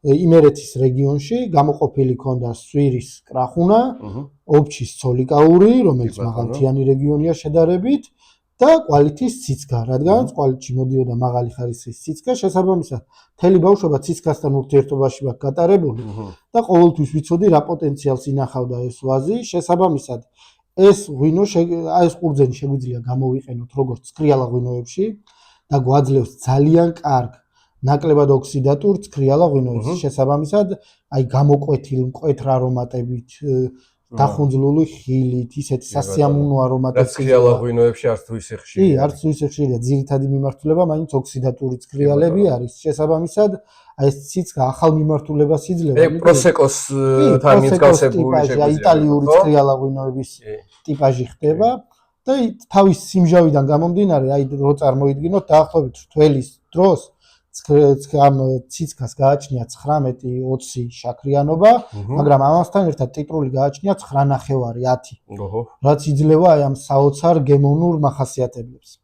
იმერეთის რეგიონში გამოყოფილი ქონდა სვირის კრახუნა, ობჩის ცოლიკაური, რომელიც მაღალმთიანი რეგიონია შედარებით და კვალითის ციცქა, რადგანაც კვალითში მოდიოდა მაღალი ხარისხის ციცქა, შესაბამისად, მთელი ბავშვობა ციცქასთან ურთიერთობაში მაქვს გატარებული და ყოველთვის ვიცოდი რა პოტენციალს ინახავდა ეს ვაზი, შესაბამისად, ეს ღვინო ეს ყურძენი შეგვიძლია გამოვიყენოთ როგორც ცქრიალა ღვინოებში და გვაძლევს ძალიან კარგ ნაკლებად ოქსიდატურ ცქრიალა ღვინოებს, შესაბამისად, აი გამოკვეთილ მკვეთრ არომატებით დახუნძლული ხილით, ისეთი სასიამოვნო არომატები. ცქრიალა ღვინოებში არც თუ ისე ხშირია. კი, არც თუ ისე ხშირია. ძირითადი მიმართულება მაინც ოქსიდატური ცქრიალები არის. შესაბამისად, აი ეს ციცქა ახალ მიმართულებას იძლევა. პროსეკოს თან მიძგავსებული შეგვიძლია. იტალიური ცქრიალა ღვინოების ტიპაჟი ხდება და თავის სიმჟავიდან გამომდინარე, აი რო წარმოიდგინოთ დაახლოებით რთველის დროს ამ ციცქას გააჩნია 19-20 შაქრიანობა, მაგრამ ამასთან ერთად ტიტრული გააჩნია 9.5-10, რაც იძლევა აი ამ საოცარ გემოვნურ მახასიათებლებს.